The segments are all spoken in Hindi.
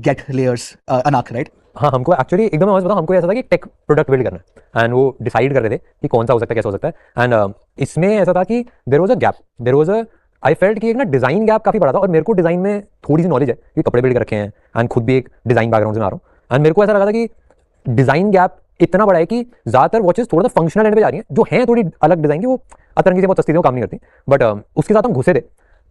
get layers अनाक, right? हाँ, हमको एक्चुअली एकदम मैं बताऊँ, हमको ऐसा था कि टेक प्रोडक्ट बिल्ड करना है एंड वो डिसाइड कर रहे थे कि कौन सा हो सकता है, कैसा हो सकता है। एंड इसमें ऐसा था कि there was a gap, there was a I felt कि एक ना डिज़ाइन गैप काफ़ी बड़ा था। और मेरे को डिज़ाइन में थोड़ी सी नॉलेज है कि कपड़े बिल्ड कर रखे हैं एंड खुद भी एक डिज़ाइन बैकग्राउंड से आ रहा हूँ। एंड मेरे को ऐसा लगा था कि डिज़ाइन गैप इतना बड़ा है कि ज़्यादातर वॉचेस थोड़ा सा फंक्शनल एंड पे जा रही हैं, जो हैं थोड़ी अलग डिज़ाइन की, वो अतरंगी से बहुत सस्ती से वो काम नहीं करती। बट उसके साथ हम घुसे थे।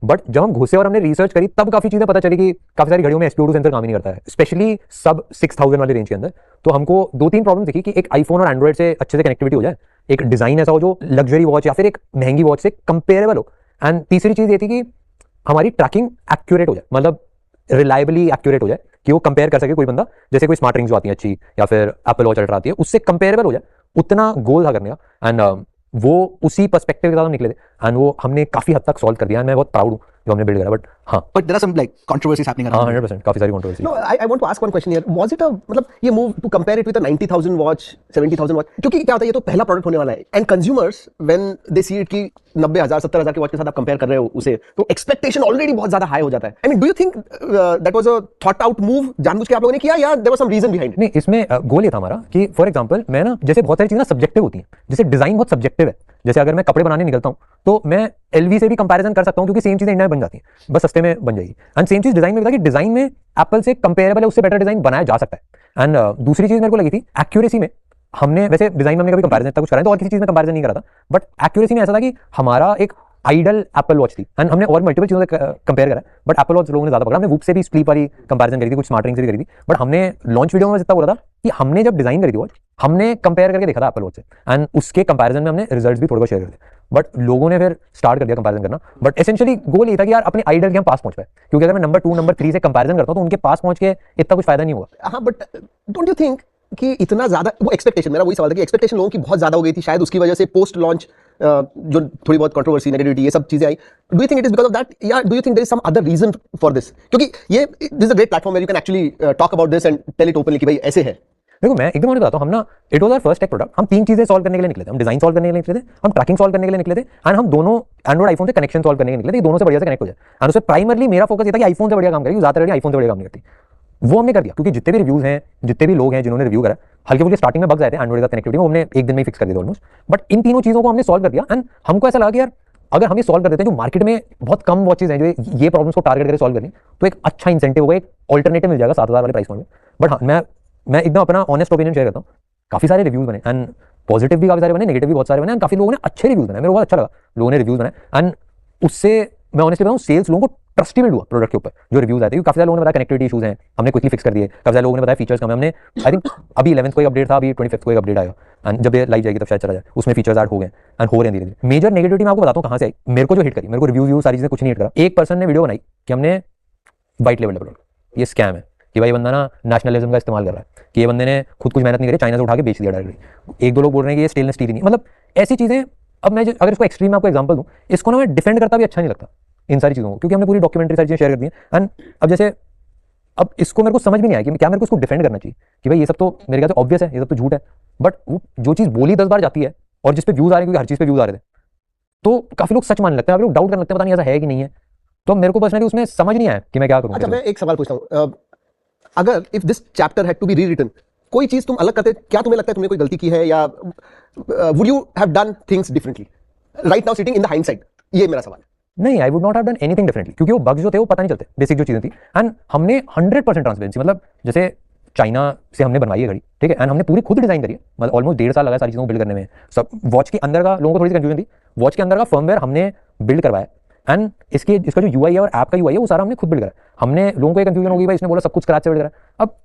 बट जब हम घुसे और हमने रिसर्च करी तब काफ़ी चीज़ें पता चली कि काफ़ी सारी घड़ियों में SPO2 सेंसर काम ही नहीं करता है, स्पेशली सब 6000 वाले रेंज के अंदर। तो हमको 2-3 प्रॉब्लम दिखी कि एक आईफोन और एंड्रॉइड से अच्छे से कनेक्टिविटी हो जाए, एक डिज़ाइन ऐसा हो जो लग्जरी वॉच या फिर एक महंगी वॉच से कंपेरेबल हो। एंड तीसरी चीज़ ये थी कि हमारी ट्रैकिंग एक्यूरेट हो जाए, मतलब रिलायबली एक्यूरेट हो जाए कि वो कंपेयर कर सके कोई बंदा, जैसे कोई स्मार्ट रिंग्स जो आती है अच्छी या फिर एप्पल वॉच अल्ट्रा आती है, उससे कंपेरेबल हो जाए। उतना गोल था करने का। एंड वो उसी पर्सपेक्टिव के साथ हम निकले थे एंड वो हमने काफ़ी हद तक सॉल्व कर दिया। मैं बहुत प्राउड हूँ जो हमने बिल्ड करा। बट हाँ, But there are some like controversies happening हाँ, around it. 100% काफ़ी सारी controversy. No, I want to ask one question here. Was it a मतलब ये move to compare it with a 90,000 watch, 70,000 watch? क्योंकि क्या होता है, ये तो पहला प्रोडक्ट होने वाला है and consumers when they see it कि 90,000 70,000 की वॉच के साथ आप कंपेयर कर रहे हो उसे, तो एक्सपेक्टेशन ऑलरेडी बहुत ज्यादा हाई हो जाता है। I mean, do you think that was a thought out move, जानबूझ के आप लोगों ने किया, या there was some reason behind it? नहीं, इसमें गोल ये था हमारा कि फॉर एग्जांपल मैं ना, जैसे बहुत सारी चीज़ें सब्जेक्टिव होती हैं, जैसे डिज़ाइन बहुत सब्जेक्टिव है। जैसे अगर मैं कपड़े बनाने निकलता हूँ तो मैं LV से भी कंपैरिजन कर सकता हूँ क्योंकि सेम चीज़ें इंडिया में बन जाती हैं, बस सस्ते में बन जाएगी। एंड सेम चीज़ डिज़ाइन में भी था कि डिज़ाइन में एप्पल से कंपेरेबल है, उससे बेटर डिज़ाइन बनाया जा सकता है। एंड दूसरी चीज़ मेरे को लगी थी एक्यूरेसी में। हमने वैसे डिज़ाइन में हमने कभी कंपैरिजन इतना कुछ करा है तो और किसी चीज़ में कंपैरिजन नहीं करा था, बट एक्यूरेसी में ऐसा था कि हमारा एक आइडल एप्पल वॉच थी। एंड हमने और मल्टीपल चीज़ों से कंपेयर करा, बट एप्पल वॉच लोगों ने ज़्यादा पकड़ा। हमने वूप से भी स्लीप वाली कंपैरिजन करी थी, कुछ स्मार्ट रिंग से भी करी थी। बट हमने लॉन्च वीडियो में जितना बोला था कि हमने जब डिज़ाइन करी थी वॉच, हमने कंपेयर करके देखा था एप्पल वॉच से, एंड उसके कंपैरिजन में हमने रिजल्ट्स भी थोड़ा बहुत शेयर करे थे। बट लोगों ने फिर स्टार्ट कर दिया कंपैरिजन करना। बट एसेंशियली गोल ये था कि यार अपने आइडल के हम पास पहुंच पाए, क्योंकि अगर मैं नंबर 2 नंबर 3 से कंपैरिजन करता हूं तो उनके पास पहुंच के इतना कुछ फायदा नहीं होगा। हाँ, बट डोंट यू थिंक कि इतना ज्यादा वो एक्सपेक्टेशन, मेरा वही सवाल था कि एक्सपेक्टेशन लोगों की बहुत ज्यादा हो गई थी, शायद उसकी वजह से पोस्ट लॉन्च जो थोड़ी बहुत कंट्रोवर्सी, नेगेटिविटी, ये सब चीजें आई। Do you think it is because of that, या do you think there is some other reason for this? क्योंकि ये this is a great platform where you can actually talk about this and tell it openly कि भाई ऐसे है। देखो, मैं एकदम और बताता हूँ, हम ना it was our first tech product. हम 3 चीजें सॉल्व करने के लिए निकले थे। हम डिजाइन सॉल्व करने के लिए निकले थे, हम ट्रैकिंग सॉल्व करने के लिए निकले थे, एंड हम दोनों एंड्रॉइड आईफोन से कनेक्शन सॉल्व करने के लिए निकले थे, दोनों से बढ़िया से कनेक्ट हो जाए। एंड उससे प्राइमरली मेरा फोकस ये था कि आईफोन से बढ़िया काम करेगी, ज़्यादातर आईफोन से बढ़िया काम नहीं करती। वो हमने कर दिया, क्योंकि जितने भी रिव्यूज हैं, जितने भी लोग हैं जिन्होंने रिव्यू करा, हल्के फुल्के स्टार्टिंग में बग्स आए थे एंड्रॉइड का कनेक्टिविटी में, हमने एक दिन में ही फिक्स कर दिया ऑलमोस्ट। बट इन तीनों चीज़ों को हमने सॉल्व कर दिया। एंड हमको ऐसा लगा कि यार अगर हम ये सॉल्व कर देते हैं, जो मार्केट में बहुत कम वॉचेज हैं जो ये प्रॉब्लम्स को टारगेट करके सॉल्व करें, तो एक अच्छा इंसेंटिव होगा, एक ऑल्टरनेटिव मिल जाएगा 7000 वाले प्राइस पॉइंट में। बट हाँ, मैं एकदम अपना ऑनेस्ट ओपिनियन शेयर करता हूँ। काफ़ी सारे रिव्यूज बने, एंड पॉजिटिव भी काफ़ी सारे बने, नेगेटिव भी बहुत सारे बने, एंड काफ़ी लोगों ने अच्छे रिव्यूज बनाए। मेरे को बहुत अच्छा लगा लोगों ने रिव्यूज बनाए। एंड उससे मैं ऑनेस्टली बताऊँ, सेल्स लोगों को ट्रस्ट ही बिल्ड हुआ प्रोडक्ट के ऊपर जो रिव्यूज आते हैं। काफ़ी सारे लोगों ने बताया कनेक्टिविटी इशूज हैं, हमने क्विकली फिक्स कर दिए। काफ़ी सारे लोगों ने बताया फीचर्स कम है, हमने आई थिंक अभी 11th को एक अपडेट था, अभी 25th को एक अपडेट आएगा, एंड जब ये लाइव जाएगी तब शायद चला जाए, उसमें फीचर्स ऐड हो गए एंड हो रहे हैं धीरे धीरे। मेजर नेगेटिविटी मैं आपको बताता हूँ कहाँ से आई। मेरे को जो हिट करी, मेरे को रिव्यू सारी चीज़ें कुछ नहीं हिट करा। एक पर्सन ने वीडियो बनाई कि हमने वाइट लेवल डेवलप, ये स्कैम है कि भाई बंदा ना नेशनलिज्म का इस्तेमाल कर रहा है, कि ये बंदे ने खुद कुछ मेहनत नहीं करी, चाइना से उठा के बेच दिया डायरेक्टली। 1-2 लोग बोल रहे हैं कि ये स्टेनलेस स्टील नहीं, मतलब ऐसी चीज़ें। अब मैं अगर इसको एक्सट्रीम आपको एग्जांपल दूं, इसको ना मैं डिफेंड करता भी अच्छा नहीं लगता इन सारी चीज़ों को, क्योंकि हमने पूरी डॉक्यूमेंट्री सारी चीज़ें शेयर कर दी हैं। एंड अब जैसे अब इसको मेरे को समझ भी नहीं आया कि क्या मेरे को इसको डिफेंड करना चाहिए कि भाई ये सब तो मेरे ख्याल से ऑब्वियस है, ये सब तो झूठ है। बट वो जो चीज़ बोली 10 बार जाती है और जिस पे व्यूज आ रहे हैं, क्योंकि हर चीज़ पे व्यूज आ रहे थे, तो काफ़ी लोग सच मानने लगते हैं, काफ़ी लोग डाउट करने लगते हैं, पता नहीं ऐसा है कि नहीं है। तो मेरे को पर्सनली उसमें समझ नहीं आया कि मैं क्या करूँ। अच्छा, मैं एक सवाल पूछता हूँ, अगर if this chapter had to be rewritten, कोई चीज तुम अलग करते, क्या तुम्हें लगता है तुमने कोई गलती की है, या would you have done things differently right now sitting in the hindsight? ये मेरा सवाल है। नहीं, I would not have done anything differently, क्योंकि वो बग्स जो थे वो पता नहीं चलते, बेसिक जो चीज़ें थी। एंड हमने 100% ट्रांसपेरेंसी, मतलब जैसे चाइना से हमने बनवाई है घड़ी, ठीक है, एंड हमने पूरी खुद डिजाइन करी है, मतलब ऑलमोस्ट 1.5 साल लगा सारी चीज़ों को बिल्ड करने में। सब वॉच के अंदर का लोगों को थोड़ी सी कंफ्यूजन थी, वॉच के अंदर का फर्मवेयर हमने बिल्ड करवाया, एंड इसका जो UI है और ऐप का UI है वो सारा हमने खुद बिल्ड करा। हमने लोगों को एक कंफ्यूजन होगी, भाई इसने बोला सब कुछ स्क्रैच से बिल्ड करा। अब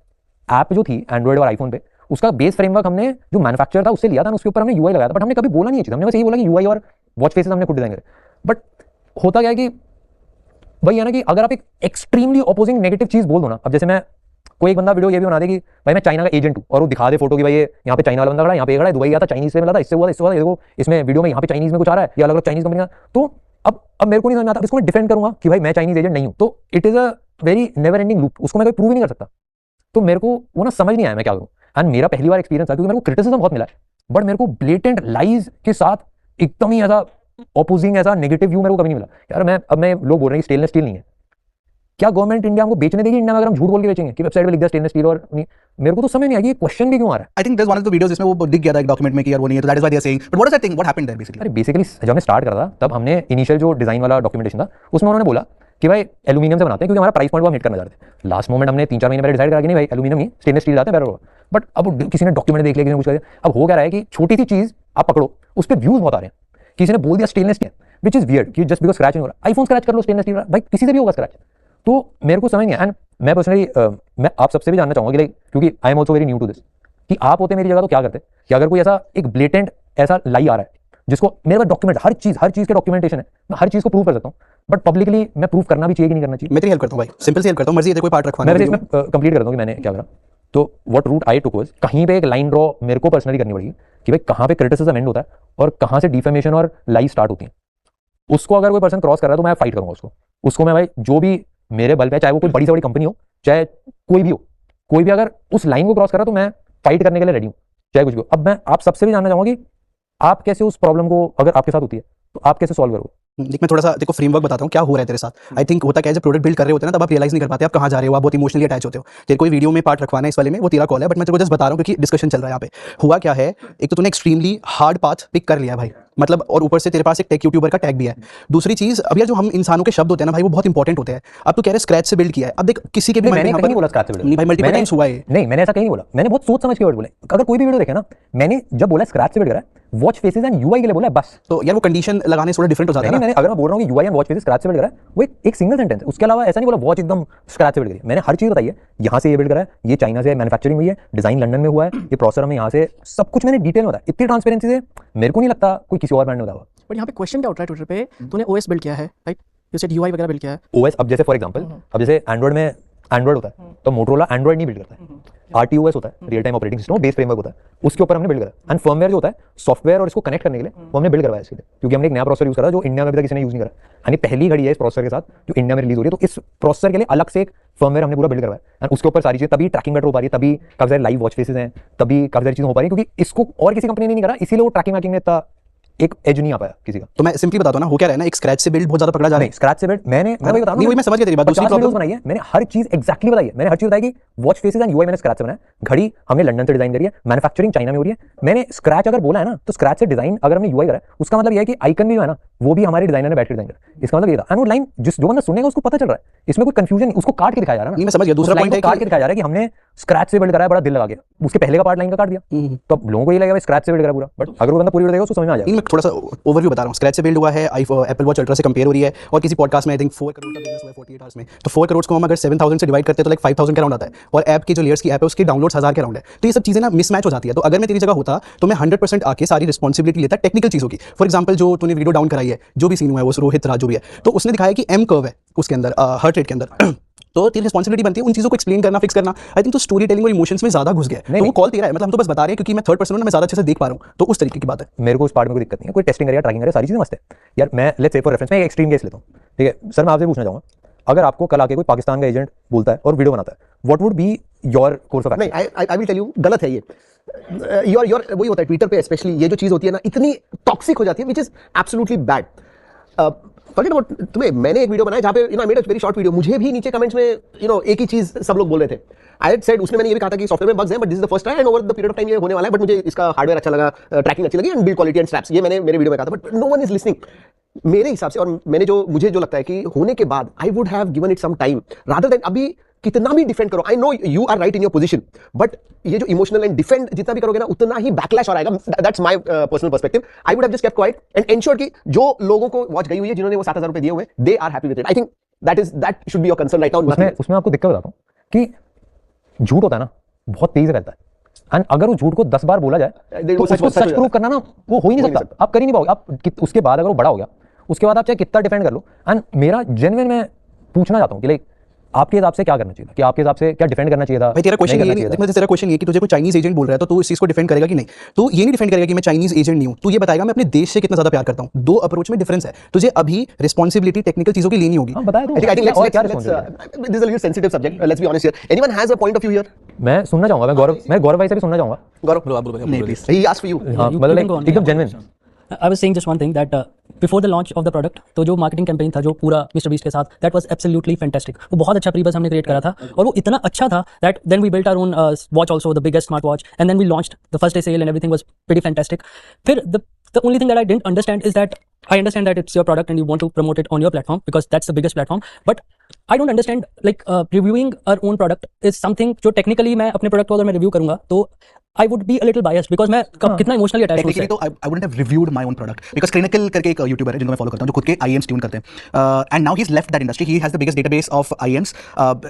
ऐप जो थी एंड्रॉइड और आईफोन पे, उसका बेस फ्रेमवर्क हमने जो मैन्युफैक्चर था उससे लिया था, उसके ऊपर हमने UI लगाया था। बट हमने कभी बोला नहीं है चीज़, हमने बस यही बोला कि UI और वॉच फेसेस हमने खुद डिजाइन करे। बट होता क्या है कि भाई है ना, कि अगर आप एक एक्सट्रीमली अपोजिंग नेगेटिव चीज़ बोल दो ना, अब जैसे मैं कोई एक बंदा वीडियो ये भी बना दे कि भाई मैं चाइना का एजेंट हूँ, और वो दिखा दे फोटो कि भाई ये यहाँ पे चाइना वाला बंदा खड़ा है, यहाँ पे खड़ा है, दुबई गया था, चाइनीज से मिला था, इससे हुआ था, इससे हुआ था, देखो इसमें वीडियो में यहाँ पे चाइनीज में कुछ आ रहा है, ये अलग अलग चाइनीज कंपनी का। तो अब मेरे को नहीं समझ आता, इसको मैं डिफेंड करूंगा कि भाई मैं चाइनीज एजेंट नहीं हूँ, तो it is a very never ending loop, उसको मैं कभी प्रूव ही नहीं कर सकता। तो मेरे को वो ना समझ नहीं आया मैं क्या करूँ। एंड मेरा पहली बार एक्सपीरियंस था, क्योंकि मेरे को क्रिटिसिज्म बहुत मिला है, बट मेरे को ब्लेटेंट लाइज के साथ एकदम ही ऐसा ऑपोजिंग, ऐसा नेगेटिव व्यू मेरे को कभी नहीं मिला। यार मैं लोग बोल रहे हैं स्टेनलेस स्टील नहीं है, क्या गवर्नमेंट इंडिया हमको बेचने देगी इंडिया में अगर हम झूठ बोल के बेचेंगे कि वेबसाइट पे लिख दिया स्टेनलेस स्टील और नहीं? मेरे को तो समझ नहीं आई ये क्वेश्चन भी क्यों आ रहा है। I think there's one of the videos जिसमें वो दिख गया था एक डॉक्यूमेंट में कि यार वो नहीं है, तो that is why they are saying. But what is that thing? What happened there basically? अरे बेसिकली जब हमने स्टार्ट करा था तब हमने इनिशियल जो डिजाइन वाला डॉक्यूमेंटेशन था उसमें उन्होंने बोला कि भाई एल्यूमिनियम से बनाते हैं क्योंकि हमारा प्राइस पॉइंट वो हम हिट करना चाहते थे। लास्ट मोमेंट हमने 3-4 महीने पहले डिसाइड करा कि नहीं भाई एल्यूमिनियम नहीं स्टेनलेस स्टील लाते हैं बेटर होगा। बट अब किसी ने डॉक्यूमेंट देख लिया, किसी ने कुछ कर दिया। अब हो क्या रहा है कि छोटी सी चीज आप पकड़ो उस पर व्यूज बहुत आ रहे हैं। किसी ने बोल दिया stainless steel which is weird कि जस्ट बिकॉज स्क्रैच नहीं हो रहा, आईफोन स्क्रैच कर लो स्टेनलेस स्टील भाई किसी से भी होगा स्क्रैच। तो मेरे को समझ नहीं है। एंड मैं पर्सनली मैं आप सबसे भी जानना चाहूंगा कि लाइक क्योंकि I am also very new to this कि आप होते मेरी जगह तो क्या करते कि अगर कोई ऐसा एक ब्लेटेंट ऐसा लाई आ रहा है जिसको मेरे पास डॉक्यूमेंट हर चीज के डॉक्यूमेंटेशन है, मैं हर चीज को प्रूव कर सकता हूँ, बट पब्लिकली मैं प्रूव करना भी चाहिए कि नहीं करना चाहिए। मैं तेरी हेल्प करता हूँ भाई, सिंपल सी हेल्प करता हूँ, मर्जी है कोई पार्ट रखवाना मैं वैसे इसमें कंप्लीट कर दूँ कि मैंने क्या करा। तो what route I took was कहीं पे एक लाइन ड्रॉ मेरे को पर्सनली करनी पड़ेगी कि भाई कहाँ पे क्रिटिसिज्म एंड होता है और कहाँ से डिफेमेशन और लाई स्टार्ट होती है। उसको अगर कोई पर्सन क्रॉस कर रहा है तो मैं फाइट करूंगा उसको मैं भाई जो भी मेरे बल पे, चाहे वो कोई बड़ी से बड़ी कंपनी हो चाहे कोई भी अगर उस लाइन को क्रॉस कर रहा है तो मैं फाइट करने के लिए रेडी हूँ, चाहे कुछ भी हो। अब मैं आप सबसे भी जानना चाहूंगा कि आप कैसे उस प्रॉब्लम को अगर आपके साथ होती है तो आप कैसे सॉल्व करोगे। देख मैं थोड़ा सा देखो फ्रेमवर्क बताता हूँ क्या हो रहा है तेरे साथ। आई थिंक होता क्या है जब प्रोडक्ट बिल्ड कर रहे होते हैं ना तब आप रियलाइज नहीं कर पाते आप कहाँ जा रहे हो, आप बहुत इमोशनली अटैच होते हो। तेरे कोई वीडियो में पार्ट रखवाना है इस वाले में वो तेरा कॉल है, बट मैं तेरे को जस्ट बता रहा हूँ क्योंकि डिस्कशन चल रहा है यहाँ पे। हुआ क्या है, एक तो तूने एक्सट्रीमली हार्ड पाथ पिक कर लिया भाई, मतलब और ऊपर से तेरे पास एक टेक यूट्यूबर का टैग भी है। दूसरी चीज अब यार जो हम इंसानों के शब्द होते हैं ना भाई वो बहुत इंपॉर्टेंट होते हैं। अब तू कह रहे स्क्रैच से बिल्ड किया है, अब देख किसी के भी मैंने कहीं नहीं बोला स्क्रैच से बिल्ड, नहीं भाई मल्टीपल टाइम्स हुआ है। नहीं मैंने ऐसा कहीं नहीं बोला, मैंने बहुत सोच समझ के वर्ड बोले। अगर कोई भी वीडियो देखे ना मैंने जब बोला स्क्रैच से बिल्ड करा है वॉच फेसेस एंड यूआई के लिए बोला है बस। तो यार वो कंडीशन लगाने से थोड़ा डिफरेंट हो जाता है ना। मैंने अगर मैं बोल रहा हूँ कि UI and watch faces scratch से बिल्ड करा है वो एक सिंगल सेंटेंस है, उसके अलावा ऐसा नहीं बोला वॉच एकदम स्क्रैच से बिल्ड करी। मैंने हर चीज बताई है, यहाँ से ये बिल्ड करा है, ये चाइना से मैन्युफैक्चरिंग हुई है, डिजाइन लंदन में हुआ है, ये प्रोसेसर हमें यहाँ से सब कुछ मैंने डिटेल में बताया। इतनी ट्रांसपेरेंसी से मेरे को नहीं लगता कोई किसी और ब्रांड ने बताया। बट यहाँ पे क्वेश्चन क्या उठ रहा है ट्विटर पे, तूने ओएस बिल्ड किया है राइट, यू सेड यूआई वगैरह बिल्ड किया है। ओएस अब जैसे फॉर एग्जांपल अब जैसे एंड्रॉइड में एंड्रॉइड होता है तो मोटोरोला एंड्रॉइड नहीं बिल्ड करता है, आरटीओएस होता है real time operating system, base framework होता है, उसके ऊपर हमने बिल्ड करा। एंड फर्मवेयर जो होता है सॉफ्टवेयर और इसको कनेक्ट करने के लिए वो हमने बिल्ड करवाया इसके लिए, क्योंकि हमने एक नया प्रोसेसर यूज करा जो इंडिया में अभी तक किसी ने यूज नहीं करा। यानी पहली घड़ी है इस प्रोसेसर के साथ जो इंडिया में रिलीज हो रही है, तो इस प्रोसेसर के लिए अलग से एक फर्मवेयर हमने पूरा बिल्ड करवाया। एंड उसके ऊपर सारी चीजें तभी ट्रैकिंग बेटर हो पा रही है, तभी काफी सारे लाइव वॉच फेसेस हैं, तभी काफी सारी चीजें हो पा रही है, क्योंकि इसको और किसी कंपनी ने नहीं करा, इसीलिए वो ट्रैकिंग वैकिंग में इतना एक एज नहीं आ पाया किसी का। तो मैं सिंपली बताता हूं ना हो क्या रहा है ना, एक स्क्रैच से बिल्ड बहुत ज्यादा पकड़ा जा रहा है। स्क्रैच से बिल्ड मैं वही बता रहा हूं, नहीं मैं समझ गया तेरी बात। दूसरी वीडियोस बनाई है मैंने, हर चीज एक्जैक्टली बताई है मैंने, हर चीज बताई कि वॉच फेसेस एंड यूआई मैंने स्क्रैच से बनाया, घड़ी हमने लंदन से डिजाइन करी है, मैन्युफैक्चरिंग चाइना में हो रही है। मैंने स्क्रैच अगर बोला है ना तो स्क्रैच से डिजाइन अगर हमने यूआई करा है उसका मतलब यह है कि आइकन भी जो है ना वो भी हमारे डिजाइनर ने बैठ के डिजाइन करा। इसका मतलब ये था। एंड वो लाइन जो बंदा सुनेगा उसको पता चल रहा है, इसमें कोई कंफ्यूजन नहीं, उसको काट के दिखाया जा रहा है ना। नहीं मैं समझ गया। दूसरा पॉइंट है काट के दिखाया जा रहा है कि हमने स्क्रैच से बिल्ड करा है, बड़ा दिल लगा के, उसके पहले का पार्ट लाइन का काट दिया, तो अब लोगों को ये लगेगा स्क्रैच से बिल्ड करा पूरा। बट अगर वो बंदा पूरी वीडियो देखेगा उसको समझ में आ जाएगा। मैं थोड़ा सा ओवरव्यू बता रहा हूँ। स्क्रैच से बिल्ड हुआ है, एप्पल वॉच अल्ट्रा से कंपेयर हो रही है, और किसी पॉडकास्ट में आई थिंक 4 करोड़ का बिजनेस हुआ है 48 आवर्स में। तो 4 करोड़ को हम अगर 7000 से डिवाइड करते हैं तो लाइक 5000 के राउंड आता है, और ऐप की जो लेयर्स की ऐप है उसके डाउनलोड्स 1000 के राउंड है। तो ये सब चीजें ना मिसमैच हो जाती है। तो अगर मैं तेरी जगह होता तो मैं 100% आके सारी रिस्पॉन्सिबिलिटी लेता टेक्निकल चीजों की। फॉर एग्जाम्पल जो तूने वीडियो डाउन कराई है, जो भी सीन हुआ है वो रोहित राज जो भी है, तो उसने दिखाया कि एम कर्व है उसके अंदर, हार्ट रेट के अंदर। तो तेरी रिस्पॉन्सिबिलिटी बनती है उन चीजों को एक्सप्लेन करना, फिक्स करना। आई थिंक तो स्टोरी टेलिंग और इमोशंस में ज्यादा घुस गया है। तो वो कॉल तेरा है, मतलब हम तो बस बता रहे हैं क्योंकि मैं थर्ड पर्सन हूं ना, मैं ज्यादा अच्छे से देख पा रहा हूं, तो उस तरीके की बात है। मेरे को उस पार्ट में कोई दिक्कत नहीं है, कोई टेस्टिंग करे या ट्रैकिंग करे सारी चीजें मस्त है यार। मैं लेट्स से फॉर रेफरेंस में एक एक्सट्रीम केस लेता हूं, ठीक है सर। मैं आपसे पूछना चाहूंगा, अगर आपको कल आके कोई पाकिस्तान का एजेंट बोलता है और वीडियो बनाता है, what would be your course of action? नहीं, आई विल टेल यू, गलत है ये। योर वही होता है ट्विटर पे स्पेशली, ये जो चीज होती है ना इतनी टॉक्सिक हो जाती है, which is absolutely bad. Forget about तुम्हें, मैंने एक वीडियो बनाया जहाँ पे I made a very short video, मुझे भी नीचे कमेंट्स में एक ही चीज सब लोग बोल रहे थे। आई हैड सेड, उसमें मैंने ये भी कहा था कि सॉफ्टवेयर में बग्स हैं, but this is the first time and over the period of time ये होने वाला है, बट मुझे इसका हार्डवेयर अच्छा लगा, ट्रैकिंग अच्छी लगी and build quality and straps, ये मैंने मेरे वीडियो में कहा था, but no one is listening मेरे हिसाब से। और मुझे जो लगता है कि होने के बाद I would have given it some time rather than अभी कितना भी डिफेंड करो। I know you are right in your position, but ये जो इमोशनल एंड डिफेंड जितना भी करोगे ना उतना ही बैकलैश और आएगा। That's my personal perspective. I would have just kept quiet and ensure कि जो लोगों को वॉच गई हुई है, जिन्होंने वो 7000 रुपए दिए हुए, they are happy with it. I think that should be your concern right now. उसमें आपको दिक्कत बताता हूं कि झूठ होता है ना बहुत तेजी से फैलता है, एंड अगर वो झूठ को 10 बार बोला जाए तो उसको सच प्रूव करना ना वो हो ही नहीं सकता, आप कर ही नहीं पाओगे। आप उसके बाद अगर वो बड़ा हो गया उसके बाद आप चाहे कितना डिफेंड कर लो। एंड मेरा जेन्युइन मैं पूछना चाहता हूं कि लाइक आपके हिसाब से क्या करना चाहिए था, कि आपके हिसाब से क्या डिफेंड करना चाहिए था? भाई तेरा क्वेश्चन ये नहीं, देखो तेरा क्वेश्चन ये कि तुझे कोई चाइनीज एजेंट बोल रहा है तो तू इस चीज को डिफेंड करेगा कि नहीं? तो ये नहीं डिफेंड करेगा कि मैं चाइनीज एजेंट नहीं हूं, तू ये बताएगा मैं अपने देश से कितना ज्यादा प्यार करता हूं। दो अप्रोच में डिफरेंस है। तुझे अभी रिस्पांसिबिलिटी टेक्निकल चीजों की लेनी होगी। हां बताया तो। I think this is a little sensitive subject. Let's be honest here. Anyone has a point of view here? मैं सुनना चाहूंगा, मैं गौरव भाई से भी सुनना चाहूंगा। गौरव, नहीं please. he asked for you. हां मतलब एकदम genuine. I was saying just one thing that before the launch of the product, तो जो marketing campaign था जो पूरा Mr. Beast के साथ, that was absolutely fantastic. वो बहुत अच्छा pre-buzz हमने create करा था और वो इतना अच्छा था that then we built our own watch also, the biggest smartwatch, and then we launched the first day sale and everything was pretty fantastic. फिर the only thing that I didn't understand is that I understand that it's your product and you want to promote it on your platform because that's the biggest platform, but I don't understand like reviewing our own product is something जो technically मैं अपने product को अगर मैं review करूँगा तो I would be a little biased because मैं कितना emotionally attached हूँ टेक्निकली तो I wouldn't have reviewed my own product because Clinical करके एक यूट्यूबर है जिनको मैं फॉलो करता हूँ जो खुद के IEMs ट्यून करते हैं and now he is left that industry he has the biggest database of IEMs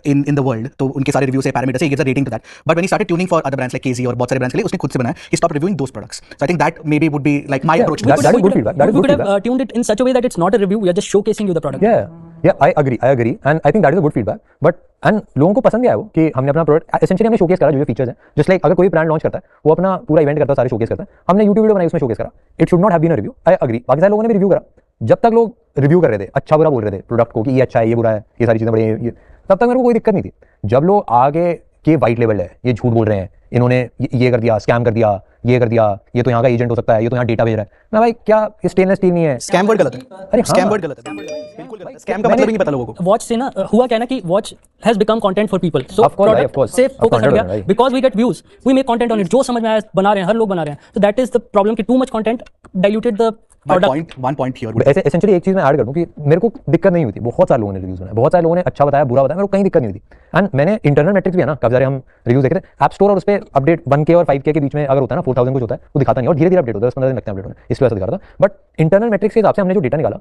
in the world तो उनके सारे रिव्यूज है पैरामीटर्स है he gives a rating to that but when he started tuning for other brands like KZ और बहुत सारे ब्रांड्स के लिए उसने खुद से बनाया ही stop reviewing those products so I think that maybe would be like my approach that is good feedback. That is we good could have feedback. tuned it in such a way that it's not a review, we are just showcasing you the product. Yeah, I agree, and I think that is a good feedback. But and लोगों को पसंद भी आया वो कि हमने अपना प्रोडक्ट एसेंशियली हमने शोकेस करा जो फीचर्स हैं. जस्ट लाइक अगर कोई ब्रांड लॉन्च करता है वो अपना पूरा इवेंट करता है सारे शोकेस करता है. हमने यूट्यूब वीडियो बनाई उसमें शोकेस करा. It should not have been a review. I agree. बाकी सारे लोगों ने भी रिव्यू करा. जब तक लोग रिव्यू कर रहे थे अच्छा बुरा बोल रहे थे प्रोडक्ट को कि ये अच्छा है ये बुरा है ये सारी चीज़ें बड़ी हैं तब तक मेरे को कोई दिक्कत नहीं थी. जब लोग आगे के वाइट लेवल है ये झूठ बोल रहे हैं इन्होंने ये कर दिया स्कैम कर दिया ये कर दिया ये तो यहाँ का एजेंट हो सकता है ये तो यहाँ डेटा भेज रहा है ना भाई क्या स्टेनलेस स्टील नहीं है. स्कैम वर्ड गलत है अरे स्कैम वर्ड गलत है बिल्कुल गलत है स्कैम का मतलब ही नहीं पता लोगों को वॉच से ना हुआ क्या ना कि watch has become content for people so Of course, of course. से Of फोकस हट course, गया right. Because we get views we make content on it जो समझ में आया बना रहे हैं हर लोग बना रहे हैं. So that is the problem कि too much content diluted the product. One point here ऐसे एसेंशियली एक चीज़ मैं ऐड कर दूं कि मेरे को दिक्कत नहीं हुई थी. बहुत सारे लोगों ने रिव्यूज बनाए बहुत सारे लोगों ने अच्छा बताया बुरा बताया मेरे को कहीं दिक्कत नहीं हुई थी. एंड मैंने इंटरनल मैट्रिक्स भी है ना काफी सारे हम रिव्यूज देखे थे ऐप स्टोर और उस पर अपडेट 1K और 5K के बीच में अगर होता है ना 4000 कुछ होता है वो दिखाता नहीं और धीरे धीरे अपडेट होता है 10-15 दिन लगते हैं अपडेट होने इसलिए ऐसा दिखा रहा था. बट इंटरनल मैट्रिक्स के हिसाब से हमने जो डेटा निकाला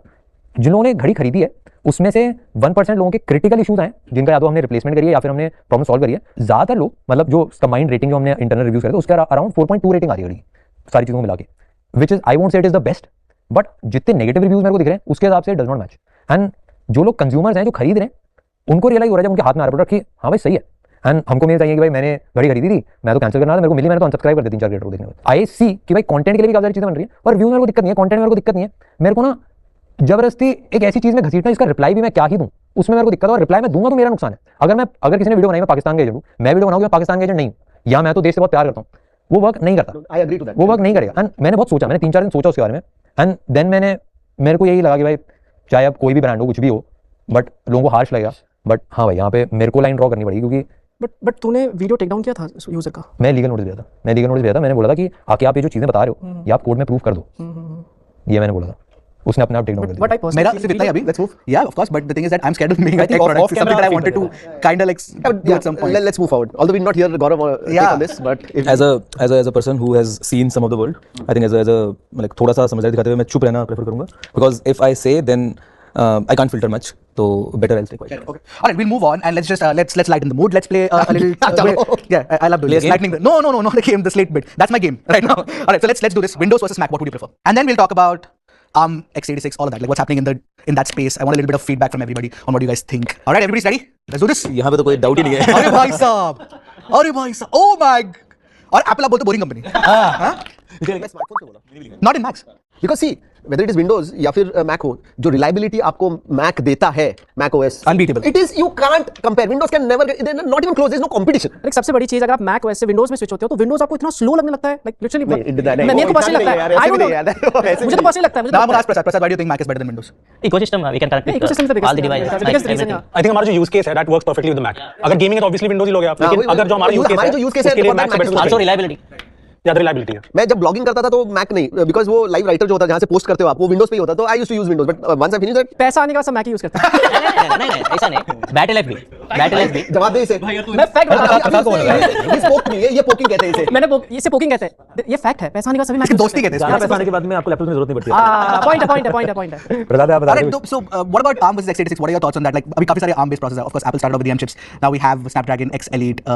जिन लोगों ने घड़ी खरीदी है उसमें से 1% लोगों के क्रिटिकल इशूज आए जिनका या तो हमने रिप्लेसमेंट करी है या फिर हमने प्रॉब्लम सॉल्व करी है. ज्यादातर लोग मतलब जो कंबाइंड रेटिंग जो हमने इंटरनल रिव्यूज करे थे उसका अराउंड 4.2 रेटिंग आ रही है घड़ी सारी चीज़ों को मिला के which is I won't say it is the best. But जितने नेगेटिव रिव्यूज मेरे को दिख रहे हैं उसके हिसाब से डज नॉट मैच. एंड जो लोग कंज्यूमर्स हैं जो खरीद रहे हैं उनको रियलाइज हो रहा है जब उनके हाथ में आ रहा प्रोडक्ट कि हाँ भाई सही है. एंड हमको मेल चाहिए कि भाई मैंने घड़ी खरीदी थी मैं तो कैंसिल करना था मेरे को मिली मैंने तो अनसब्सक्राइब कर दी 3-4 क्रिएटर को देखने में. आई सी कि भाई कंटेंट के लिए भी काफी सारी चीजें बन रही है और व्यू मेरे को दिक्कत नहीं है कंटेंट मेरे को दिक्कत नहीं है. मेरे को ना जबरदस्ती एक ऐसी चीज में घसीटना इसका रिप्लाई भी मैं क्या ही दूं उसमें मेरे को दिक्कत है और रिप्लाई मैं दूंगा तो मेरा नुकसान है. अगर किसी ने वीडियो बनाई मैं पाकिस्तान का एजेंट हूं मैं वीडियो बनाऊंगा मैं पाकिस्तान का एजेंट नहीं या मैं तो देश से बहुत प्यार करता हूं वो वर्क नहीं करता. I agree to that. वो वर्क नहीं करेगा. एंड मैंने बहुत सोचा मैंने 3-4 दिन सोचा उसके बारे में एंड देन मेरे को यही लगा कि भाई चाहे अब कोई भी ब्रांड हो कुछ भी हो बट लोगों को हार्श लगेगा. बट हाँ भाई यहाँ पे मेरे को लाइन ड्रॉ करनी पड़ेगी क्योंकि बट तूने वीडियो टेक डाउन किया था यूजर का. मैं लीगल नोटिस दिया था मैंने बोला था कि आके आप ये जो चीजें बता रहे हो ये आप कोर्ट में प्रूफ कर दो ये मैंने बोला था. उसने अपने आप टेक डाउन कर बट दिया. आई मेरा सिर्फ इतना ही अभी लेट्स मूव या of course but the thing is that I am scared of making a tech product something that I wanted to kind of like do at some point. Let's move forward. Although we're not here, Gaurav, take Yeah. on this, but if as a person who has seen some of the world, I think as a like थोड़ा सा समझदारी दिखाते हुए मैं चुप रहना प्रेफर करूँगा because if I say then I can't filter much, so better I'll stay quiet. Okay. All right, we'll move on and let's just let's lighten the mood. Let's play a little. Yeah, I love doing this. Lightning. No, not the game. The slate bit. That's my game right now. All right, so let's do this. Windows versus Mac. What would you prefer? And then we'll talk about x86, all of that. Like what's happening in that space. I want a little bit of feedback from everybody on what you guys think. All right, everybody's ready? Let's do this. यहाँ पे तो कोई doubt ही नहीं है. अरे भाई साहब. Oh my. और Apple आप बोलते boring company. हाँ? smartphone से बोला. Not in Macs. Because see, whether it is Windows या फिर Mac हो, जो reliability आपको Mac देता है, Mac OS, Unbeatable. It is you can't compare. Windows can never, they're not even close. There's no competition. Like सबसे बड़ी चीज अगर आप मैक ओएस से विंडोज में स्विच होते हो तो विंडोज आपको इतना स्लो लगने लगता है लाइक लिटरली नहीं, मेरे को पर्सनली लगता है. आई डोंट नो मुझे तो पर्सनली लगता है. Now I'm gonna ask Prasad. Why do you think Mac is better than Windows? ecosystem we can connect with ecosystem से all the devices like biggest reason. everything. I think हमारा जो यूज केस है that works perfectly with the Mac. अगर गेमिंग है तो ऑब्वियसली विंडोज ही लोगे आप लेकिन अगर जो हमारा यूज केस है हमारा जो use case है, उसके लिए for that मैक Mac से is बेस्ट Also reliability. ज्यादा रिलायबिलिटी है. मैं जब ब्लॉगिंग करता था तो मैक नहीं बिकॉज वो लाइव राइटर जो होता है जहाँ से पोस्ट करते हो आप वो विंडोज पे ही होता है तो I used to use Windows but once I finish that पैसा आने का सब मैक ही यूज करता है. नहीं ऐसा नहीं बैटरी लाइफ भी जवाब दे इसे मैं फैक्ट ये स्पोक नहीं है ये पोकिंग कहते हैं इसे मैंने इसे पोकिंग कहते हैं. ये फैक्ट है पैसा आने का सभी मैक दोस्ती कहते हैं ज़्यादा पैसा आने के बाद में आपको लैपटॉप की जरूरत नहीं पड़ती है. पॉइंट है. प्रसाद आप बता Alright, दो. so what about ARM versus x86? What are your thoughts on that? Like, अभी काफी सारे ARM-based processors. Of course, Apple started off with the M chips. Now we have Snapdragon X Elite,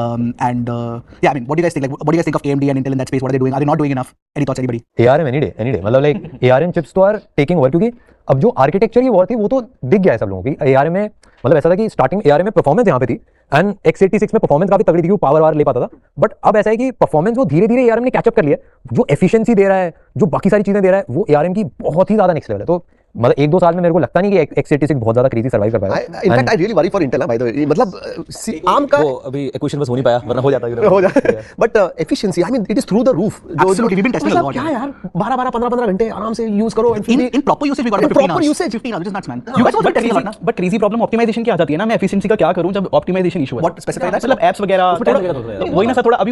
and yeah, I mean, what do you guys think? Like, what do you guys think of AMD and Intel in that space? What are they doing? Are they not doing enough? Any thoughts, anybody? ARM any day मतलब लाइक ARM चिप्स तो आर टेकिंग ओवर क्योंकि अब जो आर्किटेक्चर की वॉर थी वो तो दिख गया है सब लोगों की. ARM में मतलब ऐसा था कि स्टार्टिंग ARM में परफॉर्मेंस यहाँ पे थी एंड x86 में परफॉर्मेंस काफी तगड़ी थी वो पावर ले पाता था. बट अब ऐसा है कि परफॉर्मेंस वो धीरे धीरे ARM ने कैचअप कर लिया. जो एफिशिएंसी दे रहा है जो बाकी सारी चीजें दे रहा है वो ARM की बहुत ही ज्यादा नेक्स्ट लेवल है. तो मतलब 1-2 साल में मेरे को लगता नहीं कि x86 बहुत ज्यादा क्रेजी सर्वाइव कर पाएगा। In fact I really worry for Intel by the way, मतलब आर्म का वो अभी एक्वेशन बस हो नहीं पाया, वरना हो जाता हो जाए, but efficiency I mean it is through the roof. Absolutely, we've been testing a lot, क्या yeah. यार 12 15 घंटे आराम से यूज करो in proper usage we got In about 15 proper hours. usage. 15 hours, which is nuts, man. You guys were testing a lot, ना? But crazy problem optimization की आ जाती है ना, मैं efficiency का क्या करूं जब optimization issue है? What specify that? मतलब apps वगैरह, वही ना सर, थोड़ा अभी